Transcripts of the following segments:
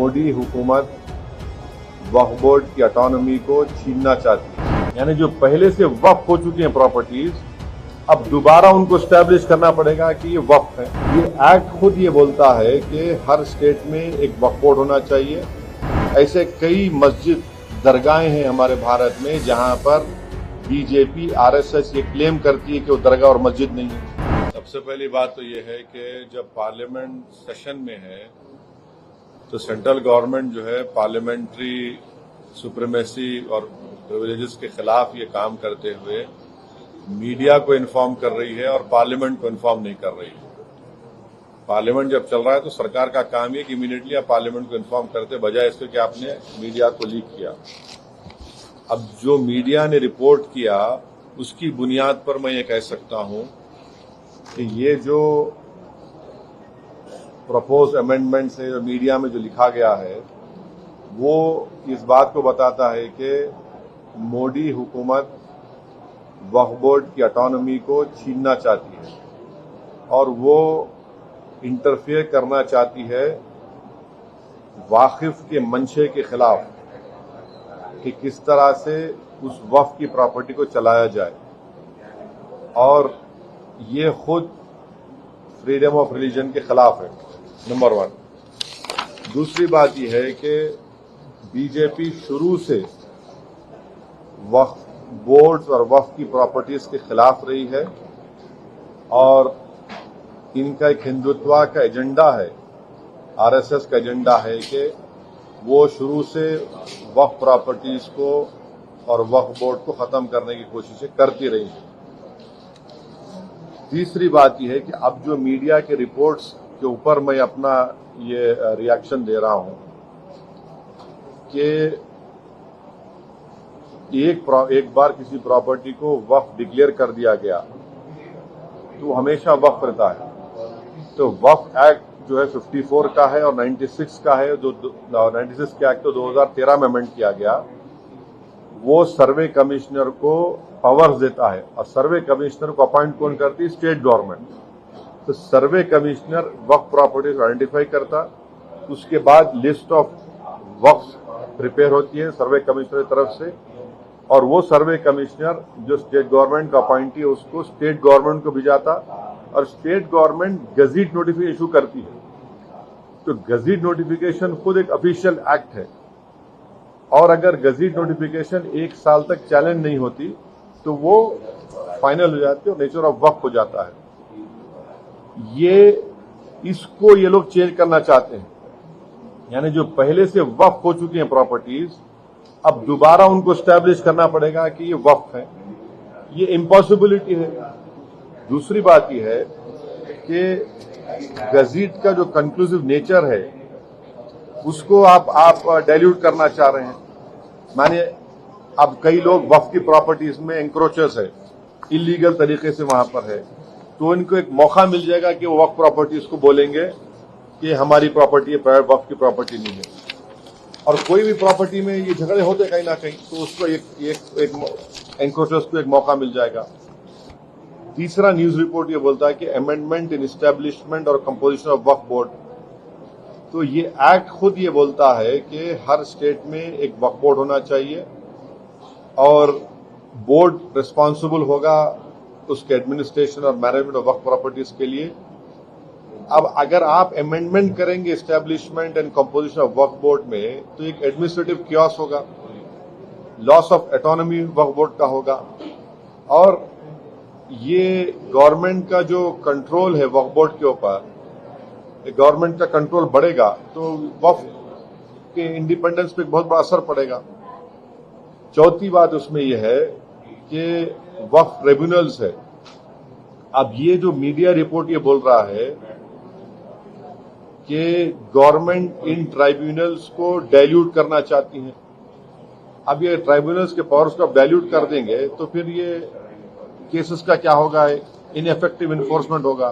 मोदी हुकूमत वक्फ बोर्ड की ऑटोनॉमी को छीनना चाहती है। यानी जो पहले से वक्फ हो चुकी हैं प्रॉपर्टीज, अब दोबारा उनको स्टैब्लिश करना पड़ेगा कि ये वक्फ है। ये एक्ट खुद ये बोलता है कि हर स्टेट में एक वक्फ बोर्ड होना चाहिए। ऐसे कई मस्जिद दरगाहें हैं हमारे भारत में जहां पर बीजेपी आरएसएस ये क्लेम करती है कि वो दरगाह और मस्जिद नहीं है। सबसे पहली बात तो ये है कि जब पार्लियामेंट सेशन में है तो सेंट्रल गवर्नमेंट जो है पार्लियामेंट्री सुप्रीमेसी और प्रिविलेजेस के खिलाफ ये काम करते हुए मीडिया को इन्फॉर्म कर रही है और पार्लियामेंट को इन्फॉर्म नहीं कर रही है। पार्लियामेंट जब चल रहा है तो सरकार का काम है कि इमीडिएटली आप पार्लियामेंट को इन्फॉर्म करते, बजाय इसके कि आपने मीडिया को लीक किया। अब जो मीडिया ने रिपोर्ट किया उसकी बुनियाद पर मैं ये कह सकता हूं कि ये जो प्रपोज अमेंडमेंट से जो मीडिया में जो लिखा गया है वो इस बात को बताता है कि मोदी हुकूमत वक्फ बोर्ड की ऑटोनॉमी को छीनना चाहती है और वो इंटरफेयर करना चाहती है वाकिफ के मंशे के खिलाफ कि किस तरह से उस वक्फ की प्रॉपर्टी को चलाया जाए, और ये खुद फ्रीडम ऑफ रिलीजन के खिलाफ है, नंबर 1। दूसरी बात यह है कि बीजेपी शुरू से वक्फ बोर्ड्स और वक्फ की प्रॉपर्टीज के खिलाफ रही है और इनका एक हिंदुत्व का एजेंडा है, आरएसएस का एजेंडा है कि वो शुरू से वक्फ प्रॉपर्टीज को और वक्फ बोर्ड को खत्म करने की कोशिशें करती रही है। तीसरी बात यह है कि अब जो मीडिया के रिपोर्ट्स के ऊपर मैं अपना ये रिएक्शन दे रहा हूं कि एक बार किसी प्रॉपर्टी को वक्फ डिक्लेयर कर दिया गया तो हमेशा वक्फ रहता है। तो वक्फ एक्ट जो है 54 का है और 96 का है, जो 96 के एक्ट तो 2013 में अमेंड किया गया। वो सर्वे कमिश्नर को पावर्स देता है और सर्वे कमिश्नर को अपॉइंट कौन करती है? State government. तो सर्वे कमिश्नर वक्फ प्रॉपर्टी को आइडेंटिफाई करता, उसके बाद लिस्ट ऑफ वक्फ प्रिपेयर होती है सर्वे कमिश्नर की तरफ से, और वो सर्वे कमिश्नर जो स्टेट गवर्नमेंट का अपॉइंटी है उसको स्टेट गवर्नमेंट को भिजाता और state government gazette notification issue करती है। तो गजीट नोटिफिकेशन खुद एक ऑफिशियल एक्ट है और अगर गजीट नोटिफिकेशन 1 साल तक चैलेंज नहीं होती तो वो फाइनल हो जाती है और नेचर ऑफ वक्फ हो जाता है। इसको ये लोग चेंज करना चाहते हैं। यानी जो पहले से वक्फ हो चुकी हैं प्रॉपर्टीज, अब दोबारा उनको स्टैब्लिश करना पड़ेगा कि ये वक्फ है। ये इम्पॉसिबिलिटी है। दूसरी बात यह है कि गजीट का जो कंक्लूसिव नेचर है उसको आप डाइल्यूट करना चाह रहे हैं। मानिए अब कई लोग वक्फ की प्रॉपर्टीज में एंक्रोचर्स है, इलीगल तरीके से वहां पर है, तो इनको एक मौका मिल जाएगा कि वो वक्फ प्रॉपर्टीज को बोलेंगे कि हमारी प्रॉपर्टी है, प्राइवेट वक्फ की प्रॉपर्टी नहीं है। और कोई भी प्रॉपर्टी में ये झगड़े होते कहीं ना कहीं, तो उसको एक एंक्रोचर्स को एक मौका मिल जाएगा। तीसरा न्यूज रिपोर्ट ये बोलता है कि अमेंडमेंट इन एस्टेब्लिशमेंट और कंपोजिशन ऑफ वक्फ बोर्ड। तो ये एक्ट खुद ये बोलता है कि हर स्टेट में एक वक्फ बोर्ड होना चाहिए और बोर्ड रिस्पांसिबल होगा उसके एडमिनिस्ट्रेशन और मैनेजमेंट ऑफ वक्फ प्रॉपर्टीज के लिए। अब अगर आप अमेंडमेंट करेंगे establishment and composition of Waqf board में तो एक एडमिनिस्ट्रेटिव क्योस होगा, loss of autonomy Waqf board का होगा, और ये गवर्नमेंट का जो कंट्रोल है वक्फ बोर्ड के ऊपर, गवर्नमेंट का कंट्रोल बढ़ेगा तो वक्फ के इंडिपेंडेंस पे बहुत बड़ा असर पड़ेगा। चौथी बात उसमें यह है कि वक्फ ट्रिब्यूनल्स है। अब ये जो मीडिया रिपोर्ट ये बोल रहा है कि गवर्नमेंट इन ट्राइब्यूनल्स को डाइल्यूट करना चाहती है। अब ये ट्राइब्यूनल्स के पावर्स को डाइल्यूट कर देंगे तो फिर ये केसेस का क्या होगा? इनएफेक्टिव इन्फोर्समेंट होगा।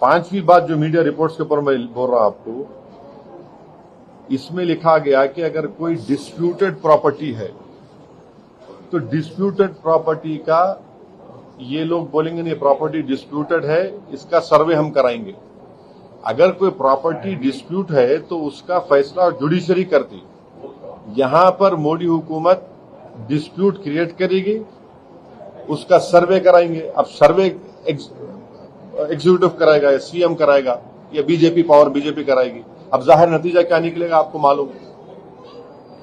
पांचवी बात जो मीडिया रिपोर्ट्स के ऊपर मैं बोल रहा हूं आपको, इसमें लिखा गया कि अगर कोई डिस्प्यूटेड प्रॉपर्टी है तो डिस्प्यूटेड प्रॉपर्टी का ये लोग बोलेंगे नहीं प्रॉपर्टी डिस्प्यूटेड है, इसका सर्वे हम कराएंगे। अगर कोई प्रॉपर्टी डिस्प्यूट है तो उसका फैसला जुडिशरी करती। यहां पर मोदी हुकूमत डिस्प्यूट क्रिएट करेगी, उसका सर्वे कराएंगे। अब सर्वे एग्जीक्यूटिव कराएगा या सीएम कराएगा या बीजेपी पावर बीजेपी कराएगी। अब जाहिर नतीजा क्या निकलेगा आपको मालूम।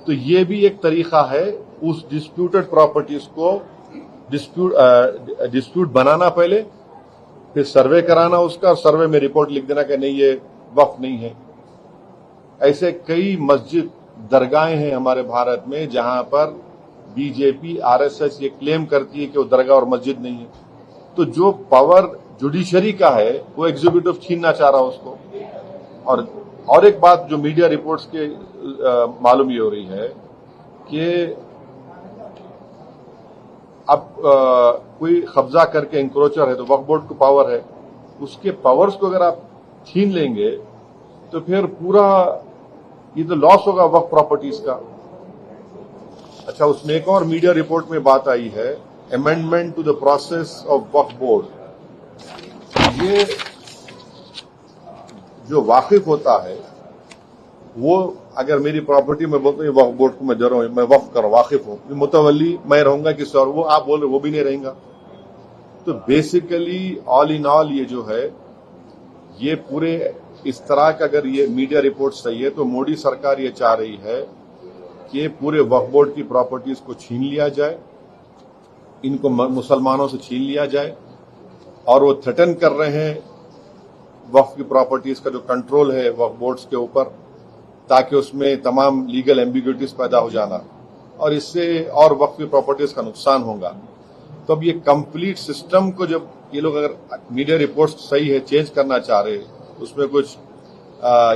तो ये भी एक तरीका है उस डिस्प्यूटेड प्रॉपर्टीज को डिस्प्यूट बनाना, पहले फिर सर्वे कराना उसका, और सर्वे में रिपोर्ट लिख देना कि नहीं ये वक्फ नहीं है। ऐसे कई मस्जिद दरगाहें हैं हमारे भारत में जहां पर बीजेपी आरएसएस ये क्लेम करती है कि वो दरगाह और मस्जिद नहीं है। तो जो पावर जुडिशरी का है वो एग्जीक्यूटिव छीनना चाह रहा उसको। और एक बात जो मीडिया रिपोर्ट्स के मालूम ये हो रही है कि अब कोई कब्जा करके इंक्रोचर है तो वक्फ बोर्ड को पावर है, उसके पावर्स को अगर आप छीन लेंगे तो फिर पूरा ये तो लॉस होगा वक्फ प्रॉपर्टीज का। अच्छा, उसमें एक और मीडिया रिपोर्ट में बात आई है, amendment to the process of Waqf board. ये जो वाकिफ होता है वो अगर मेरी प्रॉपर्टी में बोलते हैं वक्फ बोर्ड को मैं दे रहा हूं, मैं वक्फ कर वाकिफ हूं, मुतवल्ली मैं रहूंगा किसी और, वो आप बोल रहे वो भी नहीं रहेगा। तो बेसिकली ऑल इन ऑल ये जो है ये पूरे इस तरह का, अगर ये मीडिया रिपोर्ट सही है तो मोदी सरकार ये चाह रही है कि पूरे वक्फ बोर्ड की प्रॉपर्टीज को छीन लिया जाए, इनको मुसलमानों से छीन लिया जाए। और वो थ्रेटन कर रहे हैं वक्फ की प्रॉपर्टीज का जो कंट्रोल है वक्फ बोर्ड्स के ऊपर, ताकि उसमें तमाम लीगल एम्बिग्यूटीज पैदा हो जाना, और इससे और वक्फ की प्रॉपर्टीज का नुकसान होगा। तो अब ये कंप्लीट सिस्टम को जब ये लोग, अगर मीडिया रिपोर्ट्स सही है, चेंज करना चाह रहे, उसमें कुछ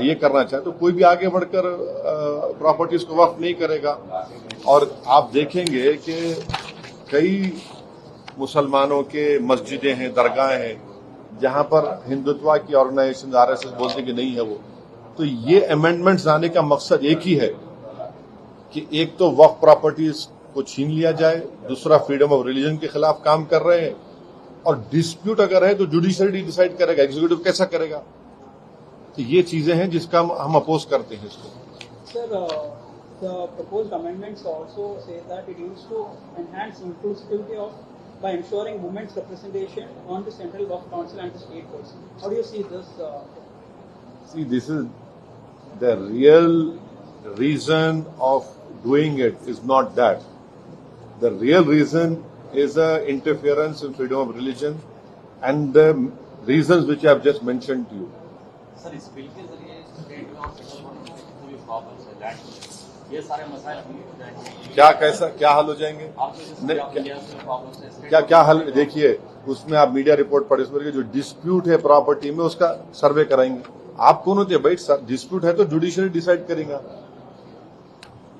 ये करना चाहे, तो कोई भी आगे बढ़कर प्रॉपर्टीज को वक्फ नहीं करेगा। और आप देखेंगे कि कई मुसलमानों के मस्जिदें हैं, दरगाहें हैं, जहां पर हिंदुत्व की ऑर्गेनाइजेशन आरएसएस बोलते कि नहीं है वो। तो ये अमेंडमेंट्स लाने का मकसद एक ही है कि एक तो वक्फ प्रॉपर्टीज को छीन लिया जाए, दूसरा फ्रीडम ऑफ रिलीजन के खिलाफ काम कर रहे हैं, और डिस्प्यूट अगर है तो जुडिशरी डिसाइड करेगा, एग्जीक्यूटिव कैसा करेगा। तो ये चीजें हैं जिसका हम अपोज करते हैं इसको। Sir, the proposed amendments also say that it aims to enhance inclusivity by ensuring women's representation on the Central Waqf Council and the state boards. How do you see this? See, this is the real reason of doing it is not that. The real reason is interference in freedom of religion and the reasons which I have just mentioned to you. Sir, इस bill के जरिए state और central government के जो भी problems है land, ये सारे मसाइल हल हो जाएंगे। क्या हल हो जाएंगे? क्या हल? देखिए, उसमें आप मीडिया रिपोर्ट पढ़े, उसमें जो डिस्प्यूट है प्रॉपर्टी में उसका सर्वे कराएंगे। आप कौन होते हैं भाई? डिस्प्यूट है तो जुडिशरी डिसाइड करेगा।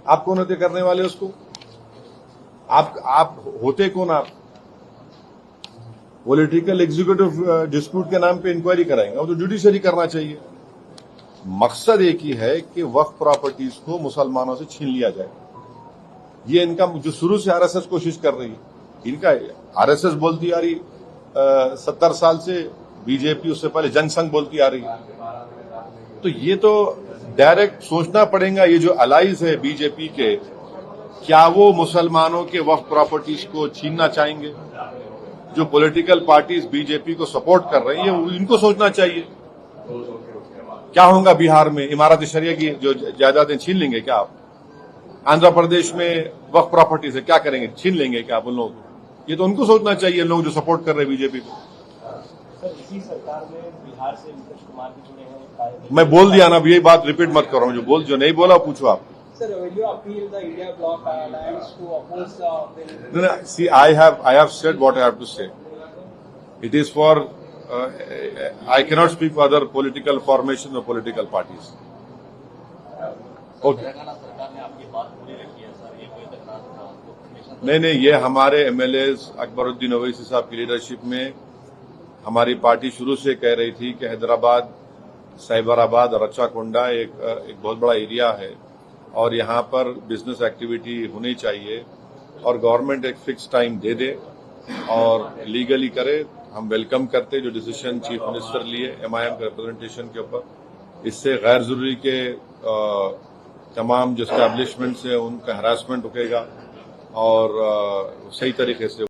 आप कौन होते करने वाले उसको? आप होते कौन? आप पॉलिटिकल एग्जीक्यूटिव डिस्प्यूट के नाम पे इंक्वायरी कराएंगे, वो तो जुडिशरी करना चाहिए। मकसद एक ही है कि वक्फ प्रॉपर्टीज को मुसलमानों से छीन लिया जाए। ये इनका जो शुरू से आरएसएस कोशिश कर रही है, इनका आरएसएस बोलती आ रही 70 साल से, बीजेपी उससे पहले जनसंघ बोलती आ रही है। तो ये तो डायरेक्ट सोचना पड़ेगा, ये जो अलाइज है बीजेपी के, क्या वो मुसलमानों के वक्फ प्रॉपर्टीज को छीनना चाहेंगे? जो पॉलिटिकल पार्टीज बीजेपी को सपोर्ट कर रही है इनको सोचना चाहिए क्या होगा बिहार में। इमारत शरिया की जो जायदादें छीन लेंगे क्या आप? आंध्र प्रदेश में वक्फ प्रॉपर्टी से क्या करेंगे? छीन लेंगे क्या आप उन लोगों को? ये तो उनको सोचना चाहिए, लोग जो सपोर्ट कर रहे हैं बीजेपी को। सर, इसी सरकार में बिहार से नीतीश कुमार भी जुड़े हैं। मैं बोल दिया ना, अब यही बात रिपीट मत कर रहा हूं, जो नहीं बोला पूछो आप। Sir, will you appeal the India Bloc alliance to oppose the bill? No, see, I have said what I have to say. It is for I cannot speak for other political formations or political parties. Okay. नहीं, ये हमारे MLAs Akbaruddin Owaisi साहब की leadership में हमारी party शुरू से कह रही थी कि हैदराबाद, साइबराबाद और रच्चाकोंडा एक बहुत बड़ा एरिया है और यहाँ पर बिजनेस एक्टिविटी होनी चाहिए और गवर्नमेंट एक फिक्स टाइम दे दे और लीगली करे, हम वेलकम करते जो डिसीजन चीफ मिनिस्टर लिए MIM के रिप्रेजेंटेशन के ऊपर। इससे गैर जरूरी के तमाम जो एस्टैब्लिशमेंट्स है उनका हरासमेंट रुकेगा और सही तरीके से